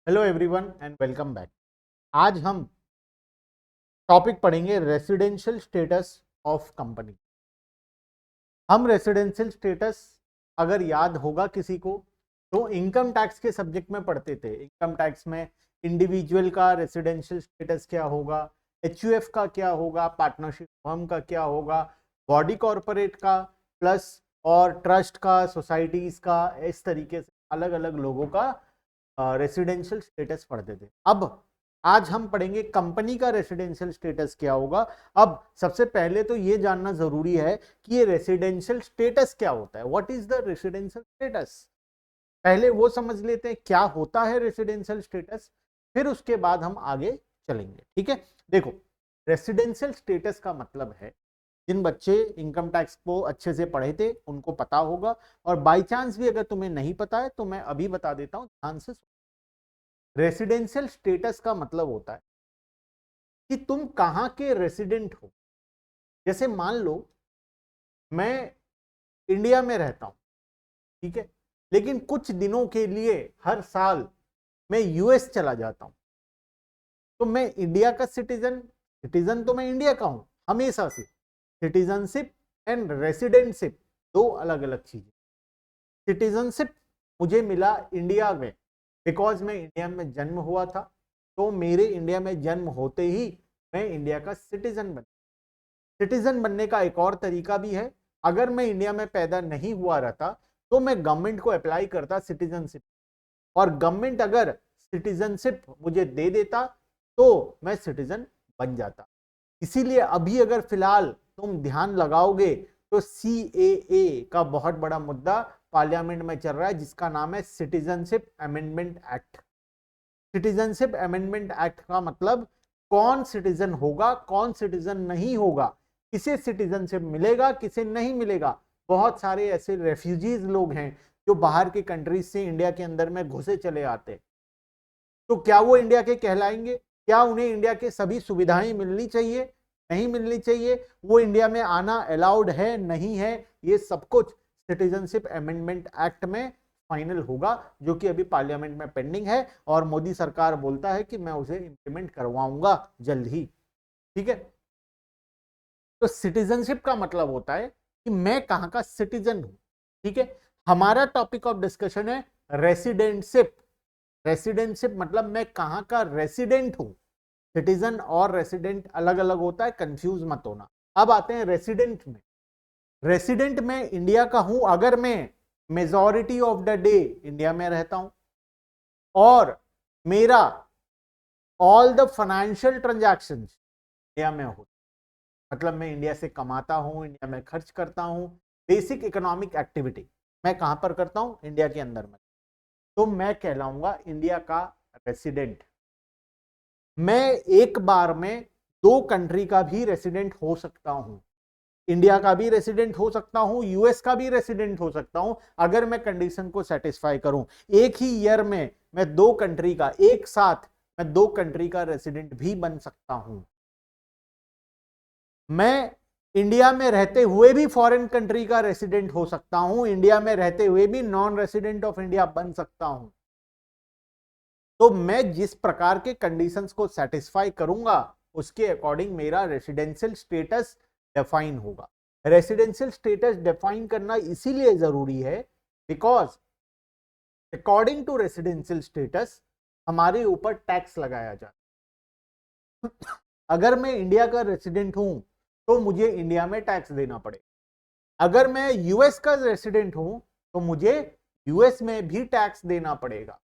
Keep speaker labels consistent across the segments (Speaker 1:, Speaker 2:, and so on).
Speaker 1: Hello everyone and welcome back. आज हम topic पढ़ेंगे रेसिडेंशियल स्टेटस ऑफ कंपनी। हम रेसिडेंशियल स्टेटस अगर याद होगा किसी को तो इनकम टैक्स के सब्जेक्ट में पढ़ते थे। इनकम टैक्स में इंडिविजुअल का रेसिडेंशियल स्टेटस क्या होगा, एचयूएफ का क्या होगा, पार्टनरशिप फर्म का क्या होगा, बॉडी कॉरपोरेट का प्लस और ट्रस्ट का, सोसाइटीज का, इस तरीके से अलग अलग लोगों का रेसिडेंशियल स्टेटस पढ़ते थे। अब आज हम पढ़ेंगे कंपनी का रेसिडेंशियल स्टेटस क्या होगा। अब सबसे पहले तो ये जानना जरूरी है कि ये रेसिडेंशियल स्टेटस क्या होता है। What is the residential status, पहले वो समझ लेते हैं क्या होता है रेसिडेंशियल स्टेटस, फिर उसके बाद हम आगे चलेंगे। ठीक है, देखो रेसिडेंशियल स्टेटस का मतलब है, जिन बच्चे इनकम टैक्स को अच्छे से पढ़े थे उनको पता होगा, और बाई चांस भी अगर तुम्हें नहीं पता है तो मैं अभी बता देता हूं, ध्यान से। रेसिडेंशियल स्टेटस का मतलब होता है कि तुम कहां के रेसिडेंट हो। जैसे मान लो मैं इंडिया में रहता हूं, ठीक है, लेकिन कुछ दिनों के लिए हर साल मैं यूएस चला जाता हूं, तो मैं इंडिया का सिटीजन, सिटीजन तो मैं इंडिया का हूं हमेशा से। सिटीजनशिप एंड रेसिडेंटशिप दो अलग अलग चीजें। सिटीजनशिप मुझे मिला इंडिया में बिकॉज मैं इंडिया में जन्म हुआ था, तो मेरे इंडिया में जन्म होते ही मैं इंडिया का सिटीजन बन। सिटीजन बनने का एक और तरीका भी है, अगर मैं इंडिया में पैदा नहीं हुआ रहता तो मैं गवर्नमेंट को अप्लाई करता सिटीजनशिप, और गवर्नमेंट अगर सिटीजनशिप मुझे दे देता तो मैं सिटीजन बन जाता। इसीलिए अभी अगर फिलहाल तुम ध्यान लगाओगे तो सीएए का बहुत बड़ा मुद्दा पार्लियामेंट में चल रहा है, जिसका नाम है citizenship amendment act. Citizenship amendment act का मतलब कौन सिटीजन होगा, कौन सिटीजन नहीं होगा, किसे सिटीजनशिप मिलेगा, किसे नहीं मिलेगा। बहुत सारे ऐसे रेफ्यूजीज लोग हैं जो बाहर के कंट्रीज से इंडिया के अंदर में घुसे चले आते, तो क्या वो इंडिया के कहलाएंगे? क्या उन्हें इंडिया के सभी सुविधाएं मिलनी चाहिए? नहीं मिलनी चाहिए। वो इंडिया में आना अलाउड है, नहीं है, ये सब कुछ सिटीजनशिप अमेंडमेंट एक्ट में फाइनल होगा, जो कि अभी पार्लियामेंट में पेंडिंग है, और मोदी सरकार बोलता है कि मैं उसे इंप्लीमेंट करवाऊंगा जल्द ही। ठीक है, तो सिटीजनशिप का मतलब होता है कि मैं कहां का सिटीजन हूं। ठीक है, हमारा टॉपिक ऑफ डिस्कशन है रेसिडेंटशिप। रेसिडेंटशिप मतलब मैं कहां का रेसिडेंट हूं। सिटीजन और रेसिडेंट अलग अलग होता है, कंफ्यूज मत होना। अब आते हैं रेसिडेंट में। रेसिडेंट में इंडिया का हूं अगर मैं majority of the day India में रहता हूं, और मेरा all the financial transaction India में हो, मतलब मैं इंडिया से कमाता हूं, इंडिया में खर्च करता हूं, बेसिक इकोनॉमिक एक्टिविटी मैं कहां पर करता हूं, इंडिया के अंदर में, तो मैं कहलाऊंगा इंडिया का रेसिडेंट। मैं एक बार में दो कंट्री का भी रेसिडेंट हो सकता हूं, इंडिया का भी रेसिडेंट हो सकता हूं, यूएस का भी रेसिडेंट हो सकता हूं, अगर मैं कंडीशन को सेटिस्फाई करूं। एक ही ईयर में मैं दो कंट्री का, एक साथ मैं दो कंट्री का रेसिडेंट भी बन सकता हूं। मैं इंडिया में रहते हुए भी फॉरेन कंट्री का रेसिडेंट हो सकता हूं, इंडिया में रहते हुए भी नॉन रेसिडेंट ऑफ इंडिया बन सकता हूं। तो मैं जिस प्रकार के कंडीशंस को सेटिस्फाई करूंगा उसके अकॉर्डिंग मेरा रेसिडेंशियल स्टेटस डिफाइन होगा। रेसिडेंशियल स्टेटस डिफाइन करना इसीलिए जरूरी है because according to residential status हमारे ऊपर टैक्स लगाया जाता है। अगर मैं इंडिया का रेसिडेंट हूं तो मुझे इंडिया में टैक्स देना पड़ेगा। अगर मैं यूएस का रेसिडेंट हूं तो मुझे यूएस में भी टैक्स देना पड़ेगा।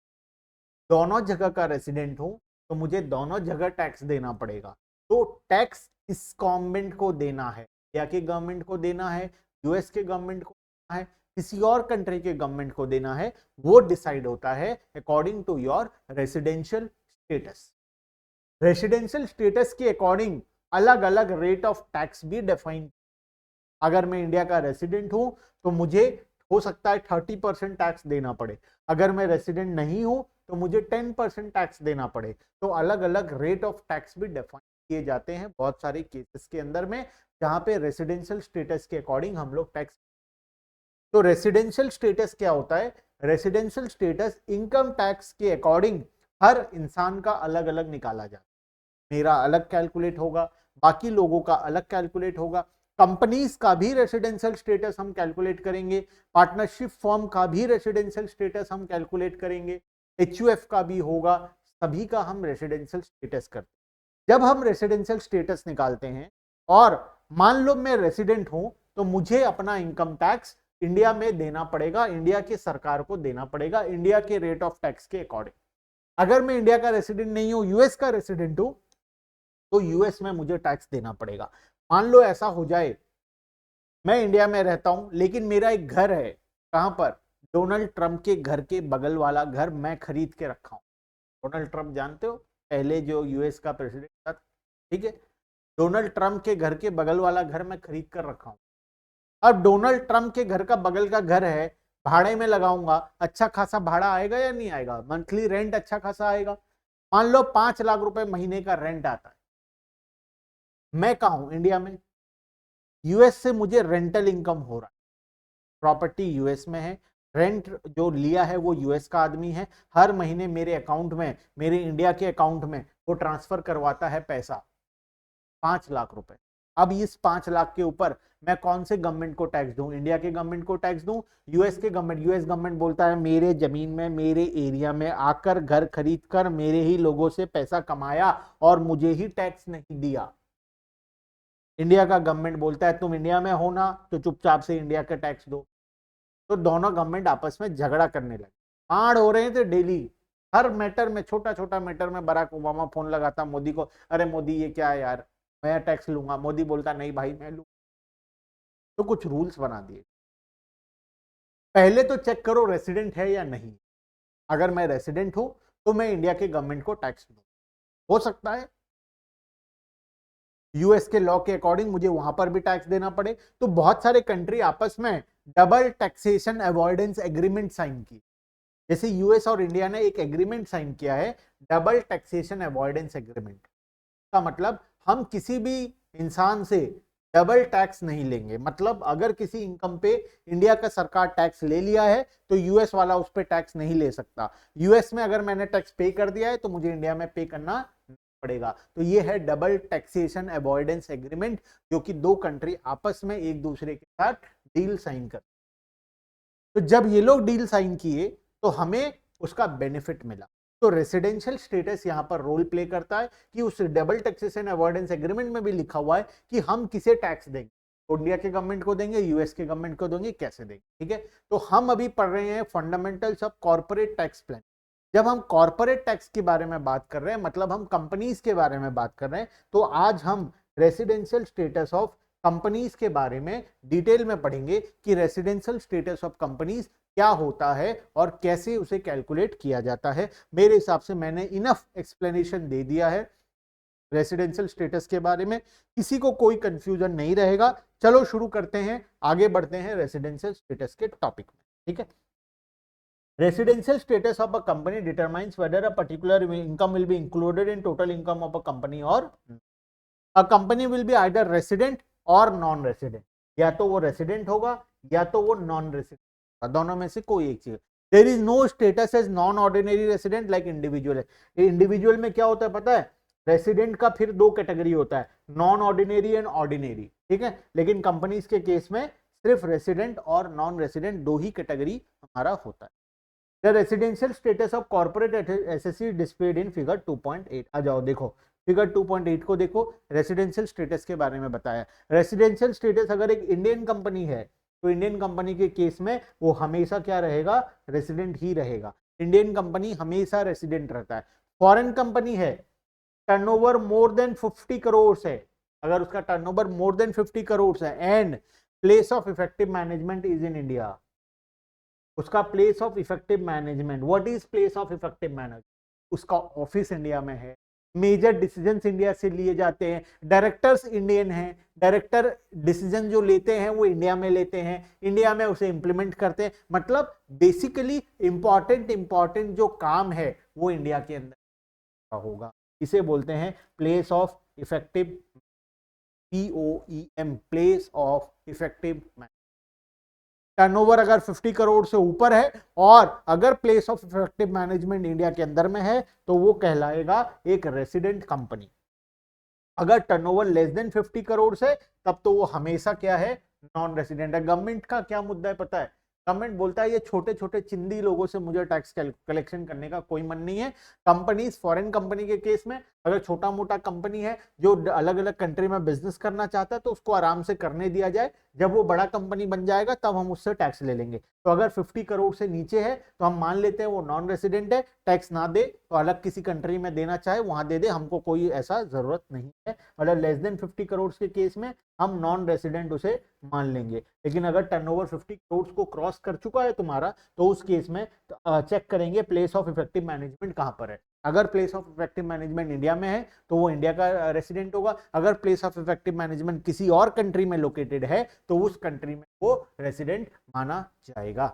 Speaker 1: दोनों जगह का रेसिडेंट हूं तो मुझे दोनों जगह टैक्स देना पड़ेगा। तो टैक्स इस गवर्नमेंट को देना है, इंडिया के गवर्नमेंट को देना है, यूएस के गवर्नमेंट को देना है, किसी और कंट्री के गवर्नमेंट को देना है, वो डिसाइड होता है according to your residential status. Residential status के अकॉर्डिंग अलग अलग रेट ऑफ टैक्स भी डिफाइन। अगर मैं इंडिया का रेसिडेंट हूं तो मुझे हो सकता है 30% टैक्स देना पड़े, अगर मैं रेसिडेंट नहीं हूं तो मुझे 10% टैक्स देना पड़े। तो अलग अलग रेट ऑफ टैक्स भी डिफाइन किए जाते हैं बहुत सारे केसेस के अंदर में, जहां पे रेसिडेंशियल स्टेटस के अकॉर्डिंग हम लोग टैक्स। तो रेसिडेंशियल स्टेटस क्या होता है? रेसिडेंशियल स्टेटस इनकम टैक्स के अकॉर्डिंग हर इंसान का अलग अलग निकाला जाता है। मेरा अलग कैलकुलेट होगा, बाकी लोगों का अलग कैलकुलेट होगा। कंपनीज का भी रेसिडेंशियल स्टेटस हम कैलकुलेट करेंगे, पार्टनरशिप फॉर्म का भी रेसिडेंशियल स्टेटस हम कैलकुलेट करेंगे, एचयूएफ का भी होगा, सभी का हम रेसिडेंशियल स्टेटस करते हैं। जब हम रेसिडेंशियल स्टेटस निकालते हैं और मान लो मैं रेसिडेंट हूं, तो मुझे अपना इनकम टैक्स इंडिया में देना पड़ेगा, इंडिया की सरकार को देना पड़ेगा, इंडिया के रेट ऑफ टैक्स के अकॉर्डिंग। अगर मैं इंडिया का रेसिडेंट नहीं हूं, यूएस का रेसिडेंट हूं, तो यूएस में मुझे टैक्स देना पड़ेगा। मान लो ऐसा हो जाए, मैं इंडिया में रहता हूं लेकिन मेरा एक घर है, कहां पर, डोनाल्ड ट्रंप के घर के बगल वाला घर मैं खरीद के रखा हूं। डोनाल्ड ट्रंप जानते हो, पहले जो यूएस का प्रेसिडेंट था, ठीक है। डोनाल्ड ट्रंप के घर के बगल वाला घर मैं खरीद कर रखा हूं। अब डोनाल्ड ट्रंप के घर का बगल का घर है, भाड़े में लगाऊंगा, अच्छा खासा भाड़ा आएगा या नहीं आएगा, मंथली रेंट अच्छा खासा आएगा। मान लो 5 लाख रुपए महीने का रेंट आता है, मैं कहा हूं, इंडिया में। यूएस से मुझे रेंटल इनकम हो रहा है, प्रॉपर्टी यूएस में है, रेंट जो लिया है वो यूएस का आदमी है, हर महीने मेरे अकाउंट में, मेरे इंडिया के अकाउंट में वो ट्रांसफर करवाता है पैसा, 5 लाख रुपए। अब इस 5 लाख के ऊपर मैं कौन से गवर्नमेंट को टैक्स दूं, इंडिया के गवर्नमेंट को टैक्स दूं, यूएस के गवर्नमेंट। यूएस गवर्नमेंट बोलता है मेरे जमीन में, मेरे एरिया में आकर घर खरीद कर मेरे ही लोगों से पैसा कमाया और मुझे ही टैक्स नहीं दिया। इंडिया का गवर्नमेंट बोलता है तुम इंडिया में हो ना, तो चुपचाप से इंडिया का टैक्स दो। तो दोनों गवर्नमेंट आपस में झगड़ा करने लगे, मार हो रहे थे डेली, हर मैटर में, छोटा छोटा मैटर में बराक ओबामा फोन लगाता मोदी को, अरे मोदी ये क्या है यार, मैं टैक्स लूंगा। मोदी बोलता नहीं भाई मैं लूंगा। तो कुछ रूल्स बना दिए, पहले तो चेक करो रेसिडेंट है या नहीं। अगर मैं रेसिडेंट हूं तो मैं इंडिया के गवर्नमेंट को टैक्स दूं। हो सकता है यूएस के लॉ के अकॉर्डिंग मुझे वहां पर भी टैक्स देना पड़े। तो बहुत सारे कंट्री आपस में double taxation avoidance agreement sign की। जैसे यूएस और इंडिया ने एक एग्रीमेंट साइन किया है, डबल टैक्सेशन अवॉइडेंस एग्रीमेंट का मतलब हम किसी भी इंसान से डबल टैक्स नहीं लेंगे। मतलब अगर किसी इनकम पे इंडिया का सरकार टैक्स ले लिया है तो यूएस वाला उस पे टैक्स नहीं ले सकता। यूएस में अगर मैंने टैक्स पे कर दिया है तो मुझे इंडिया में पे करना पड़ेगा। तो ये है डबल टैक्सेशन अवॉइडेंस एग्रीमेंट, जो कि दो कंट्री आपस में एक दूसरे के साथ डील साइन कर। तो जब ये लोग डील साइन किए तो हमें उसका बेनिफिट मिला। तो रेसिडेंशियल स्टेटस यहां पर रोल प्ले करता है कि उस डबल टैक्सेशन अवॉइडेंस एग्रीमेंट में भी लिखा हुआ है कि हम किसे टैक्स देंगे, इंडिया के गवर्नमेंट को देंगे, यूएस के गवर्नमेंट को देंगे, कैसे देंगे। ठीक है, तो हम अभी पढ़ रहे हैं fundamentals of corporate tax plan. जब हम कॉर्पोरेट टैक्स के बारे में बात कर रहे हैं, मतलब हम कंपनीज के बारे में बात कर रहे हैं, तो आज हम रेसिडेंशियल स्टेटस ऑफ कंपनीज के बारे में डिटेल में पढ़ेंगे कि रेसिडेंशियल स्टेटस ऑफ कंपनीज क्या होता है और कैसे उसे कैलकुलेट किया जाता है। मेरे हिसाब से मैंने इनफ एक्सप्लेनेशन दे दिया है रेसिडेंशियल स्टेटस के बारे में, किसी को कोई कंफ्यूजन नहीं रहेगा। चलो शुरू करते हैं, आगे बढ़ते हैं रेसिडेंशियल स्टेटस के टॉपिक में। ठीक है, residential status of a company determines whether a particular income will be included in total income of a company और a company will be either resident और नॉन रेसिडेंट। या तो वो रेसिडेंट होगा या तो वो नॉन रेसिडेंट, दोनों में से कोई एक चीज। There is no status as non ordinary resident like individual है। इंडिविजुअल में क्या होता है पता है, रेसिडेंट का फिर दो कैटेगरी होता है, नॉन ऑर्डिनरी एंड ऑर्डिनरी। ठीक है, लेकिन कंपनीज के केस में सिर्फ रेसिडेंट और नॉन रेसिडेंट दो ही कैटेगरी हमारा होता है। The residential status of corporate SSC displayed in figure 2.8। आ जाओ देखो फिगर 2.8 को देखो, रेसिडेंशियल स्टेटस के बारे में बताया। रेसिडेंशियल स्टेटस अगर एक इंडियन कंपनी है तो इंडियन कंपनी के केस में वो हमेशा क्या रहेगा, रेसिडेंट ही रहेगा। इंडियन कंपनी हमेशा रेसिडेंट रहता है। फॉरेन कंपनी है, टर्नओवर मोर देन 50 करोड़ है, अगर उसका टर्नओवर मोर देन 50 करोड़ है and place of effective management is in India, उसका place of effective management, what is place of effective management, उसका ऑफिस इंडिया में है, मेजर डिसीजंस इंडिया से लिए जाते हैं, डायरेक्टर्स इंडियन हैं, डायरेक्टर डिसीजन जो लेते हैं वो इंडिया में लेते हैं, इंडिया में उसे इंप्लीमेंट करते हैं। मतलब बेसिकली इंपॉर्टेंट जो काम है वो इंडिया के अंदर होगा। इसे बोलते हैं place of effective, POEM, place of effective management. Turnover अगर 50 करोड़ से ऊपर है और अगर place of effective management India के अंदर में है तो वो कहलाएगा एक रेसिडेंट कंपनी। अगर टर्नओवर लेस देन 50 करोड़ से तब तो वो हमेशा क्या है, नॉन रेसिडेंट है। गवर्नमेंट का क्या मुद्दा है पता है, गवर्नमेंट बोलता है ये छोटे छोटे चिंदी लोगों से मुझे टैक्स कलेक्शन करने का कोई मन नहीं है। कंपनीज, फॉरेन कंपनी के केस में अगर छोटा मोटा कंपनी है जो अलग अलग कंट्री में बिजनेस करना चाहता है तो उसको आराम से करने दिया जाए, जब वो बड़ा कंपनी बन जाएगा तब हम उससे टैक्स ले लेंगे। तो अगर 50 करोड़ से नीचे है तो हम मान लेते हैं वो नॉन रेसिडेंट है, टैक्स ना दे तो अलग किसी कंट्री में देना चाहे वहां दे दे, हमको कोई ऐसा जरूरत नहीं है। मतलब लेस देन 50 करोड़ के केस में हम नॉन रेसिडेंट उसे मान लेंगे। लेकिन अगर टर्नओवर 50 करोड़ को क्रॉस कर चुका है तुम्हारा तो उस केस में चेक करेंगे प्लेस ऑफ इफेक्टिव मैनेजमेंट कहां पर है। अगर place of effective management India में है तो वो इंडिया का रेसिडेंट होगा। अगर प्लेस ऑफ इफेक्टिव मैनेजमेंट किसी और कंट्री में लोकेटेड है तो उस कंट्री में वो रेसिडेंट माना जाएगा।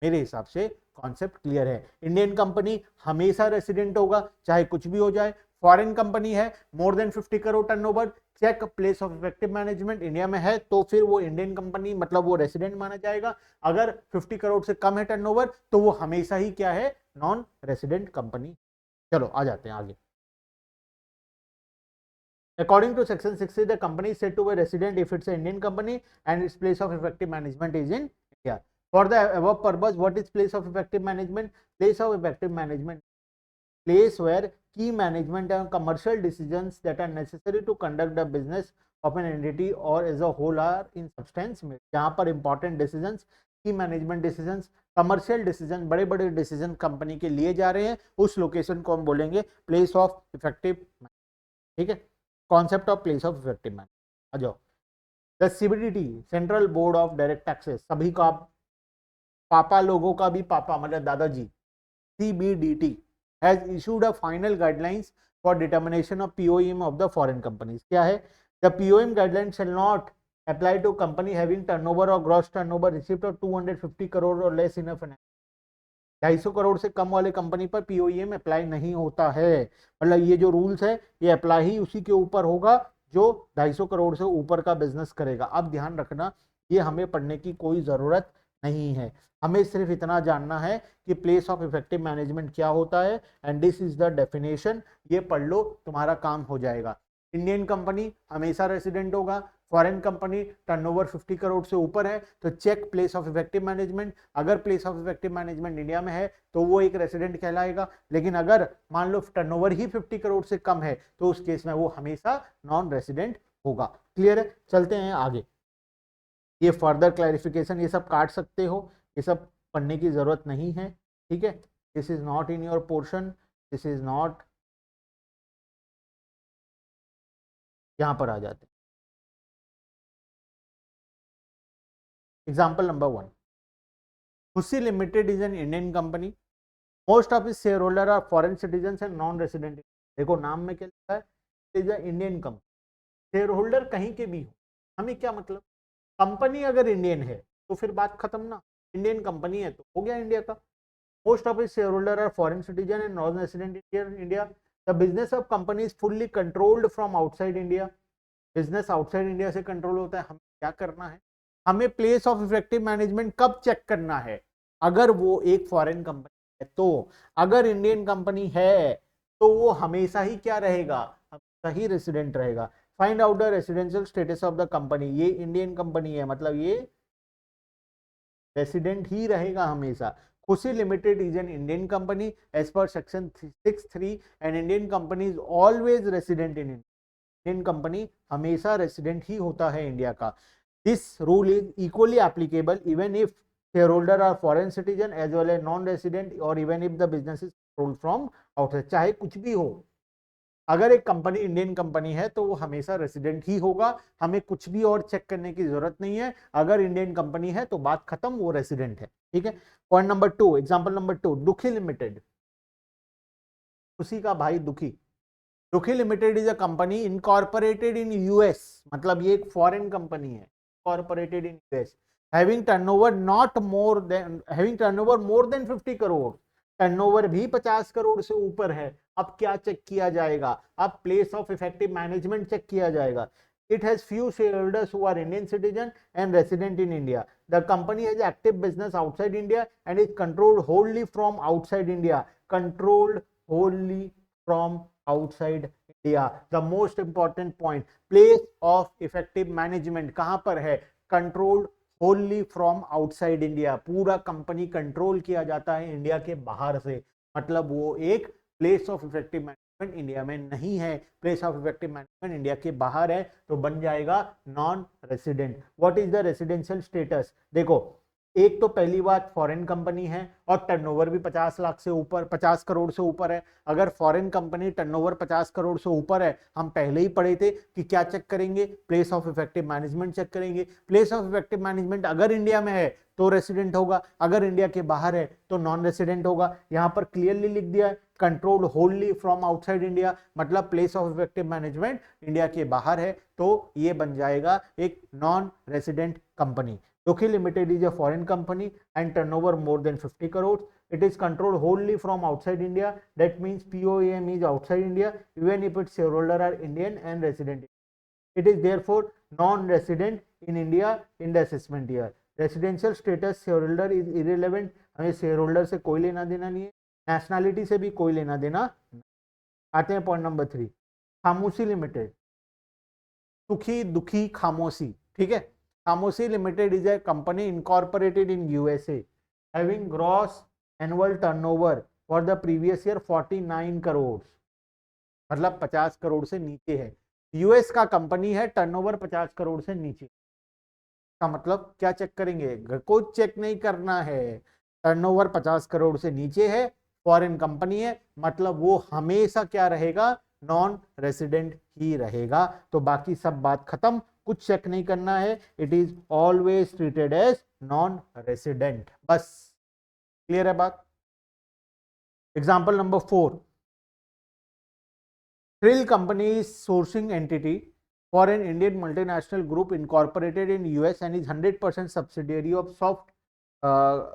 Speaker 1: मेरे हिसाब से कॉन्सेप्ट क्लियर है। इंडियन कंपनी हमेशा रेसिडेंट होगा चाहे कुछ भी हो जाए। फॉरेन कंपनी है, more than 50 crore turnover, check place of effective management India में है तो फिर वो इंडियन कंपनी मतलब वो रेसिडेंट माना जाएगा। अगर 50 करोड़ से कम है टर्नओवर तो वो हमेशा ही क्या है, नॉन रेसिडेंट कंपनी। चलो आ जाते हैं आगे। According to section 60, the company is said to be resident if it's an Indian company and its place of effective management is in India. For the above purpose, what is place of effective management? Place of effective management, place where key management and commercial decisions that are necessary to conduct the business of an entity or as a whole are in substance made. जहाँ पर important decisions, की management decisions, commercial decision, बड़े बड़े decision company के लिए जा रहे हैं, उस लोकेशन को हम बोलेंगे प्लेस ऑफ इफेक्टिव। ठीक है, concept of place of effective man. आ जाओ। The CBDT, central board of direct taxes, सभी का पापा लोगों का भी पापा मतलब दादाजी, CBDT has issued a final guidelines for determination of POM of the foreign companies. क्या है, the POM guideline shall not apply to company having turnover or gross turnover received of 250 crore और less in a financial. 250 crore से कम वाले company पर पीओईएम apply नहीं होता है। मतलब ये जो रूल्स है ये अप्लाई ही उसी के ऊपर होगा जो 250 करोड़ से ऊपर का बिजनेस करेगा। अब ध्यान रखना, ये हमें पढ़ने की कोई जरूरत नहीं है, हमें सिर्फ इतना जानना है कि प्लेस ऑफ इफेक्टिव मैनेजमेंट क्या होता है and this is the definition. ये पढ़ लो, तुम्हारा काम हो जाएगा। इंडियन कंपनी हमेशा रेसिडेंट होगा, फॉरेन कंपनी टर्नओवर 50 करोड़ से ऊपर है तो check place of effective management. अगर place of effective management India में है तो वो एक रेसिडेंट कहलाएगा। लेकिन अगर मान लो टर्नओवर ही 50 करोड़ से कम है तो उस केस में वो हमेशा नॉन रेसिडेंट होगा। क्लियर है, चलते हैं आगे। ये फर्दर क्लैरिफिकेशन ये सब काट सकते हो, ये सब पढ़ने की जरूरत नहीं है। ठीक है, this is not in your portion, this is not. यहां पर आ जाते हैं। Example number 1, Khushi limited is an Indian company, most of its share holder are foreign citizen and non resident. देखो नाम में क्या लिखा है, is a Indian company. Share holder कहीं के भी हो, हमें क्या मतलब, कंपनी अगर इंडियन है तो फिर बात खत्म ना, इंडियन कंपनी है तो हो गया इंडिया का। Most of its share holder are foreign citizen and non resident India. The business of company is fully controlled from outside India. Business outside India से कंट्रोल होता है। हमें क्या करना है, हमें प्लेस ऑफ इफेक्टिव मैनेजमेंट कब चेक करना है, अगर वो एक फॉरेन कंपनी है तो। अगर इंडियन कंपनी है तो वो हमेशा ही क्या रहेगा, हमेशा ही रेसिडेंट रहेगा। Find out the residential status of the company, ये इंडियन कंपनी है मतलब ये रेसिडेंट ही रहेगा हमेशा। Khushi limited is an Indian company as per section 6(3) and Indian company is always resident in India. Indian company हमेशा रेसिडेंट ही होता है इंडिया का। This rule is equally applicable even if shareholder are foreign citizen as well as non-resident or even if the business is controlled from outside। चाहे कुछ भी हो, अगर एक कंपनी इंडियन कंपनी है तो वो हमेशा रेसिडेंट ही होगा, हमें कुछ भी और चेक करने की जरूरत नहीं है। अगर इंडियन कंपनी है तो बात खत्म, वो रेसिडेंट है। ठीक है, पॉइंट नंबर 2, एग्जांपल नंबर 2, दुखी लिमिटेड, खुशी का भाई दुखी। दुखी limited is a company incorporated in US, मतलब ये एक फॉरेन कंपनी है, incorporated in US, having turnover more than 50 crore. Turnover भी 50 करोड़ से ऊपर है। अब क्या चेक किया जाएगा, अब place of effective management check किया जाएगा। It has few shareholders who are Indian citizen and resident in India. The company has active business outside India and is controlled wholly from outside India. Controlled wholly from outside India. The most important point, place of effective management कहां पर है? Controlled wholly from outside India. पूरा company control किया जाता है India के बाहर से, मतलब वो एक place of effective management India में नहीं है, place of effective management India के बाहर है, तो बन जाएगा non resident. What is the residential status? देखो, एक तो पहली बात फॉरेन कंपनी है और टर्नओवर भी 50 लाख से ऊपर, 50 करोड़ से ऊपर है। अगर फॉरेन कंपनी टर्नओवर 50 करोड़ से ऊपर है, हम पहले ही पढ़े थे कि क्या चेक करेंगे? Place of effective management check करेंगे। प्लेस ऑफ इफेक्टिव मैनेजमेंट अगर इंडिया में है तो रेसिडेंट होगा, अगर इंडिया के बाहर है तो नॉन रेसिडेंट होगा। यहां पर क्लियरली लिख दिया है controlled wholly from outside India, मतलब place of effective management India के बाहर है, तो ये बन जाएगा एक non resident company. Jockey Limited is a foreign company and turnover more than 50 crores. It is controlled wholly from outside India. That means POAM is outside India, even if its shareholders are Indian and resident. It is therefore non-resident in India in the assessment year. Residential status shareholder is irrelevant. हमें shareholder से कोई लेना देना नहीं है, nationality से भी कोई लेना देना। आते हैं पॉइंट नंबर 3, खामोशी लिमिटेड, सुखी दुखी खामोशी, ठीक है। Khamosi Limited is a company incorporated in USA, having gross annual turnover for the previous year 49 crores, मतलब 50 करोड़ से नीचे है। यूएस का कंपनी है, टर्नओवर 50 करोड़ से नीचे का मतलब क्या चेक करेंगे? कुछ चेक नहीं करना है, टर्नओवर 50 करोड़ से नीचे है, फॉरेन कंपनी है, मतलब वो हमेशा क्या रहेगा? नॉन रेसिडेंट ही रहेगा। तो बाकी सब बात खत्म, कुछ चेक नहीं करना है, it is always treated as non resident, बस। क्लियर है बात? Example number 4, Thrill company is sourcing entity for an Indian multinational group incorporated in US and is 100% subsidiary of Soft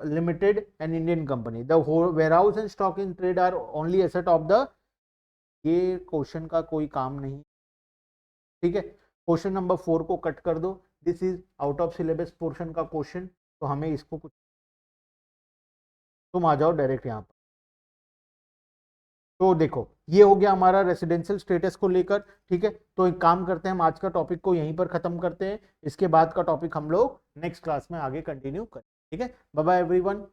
Speaker 1: Limited, an Indian company. The warehouse and stock in trade are only asset of the, ये question का कोई काम नहीं, ठीक है। Question number 4 को cut कर दो, this is out of syllabus portion का क्वेश्चन, तो हमें इसको कुछ, तुम आ जाओ डायरेक्ट यहाँ पर। तो देखो, ये हो गया हमारा रेसिडेंशियल स्टेटस को लेकर, ठीक है। तो एक काम करते हैं, हम आज का टॉपिक को यहीं पर खत्म करते हैं, इसके बाद का टॉपिक हम लोग नेक्स्ट क्लास में आगे कंटिन्यू करें, ठीक है। Bye bye everyone.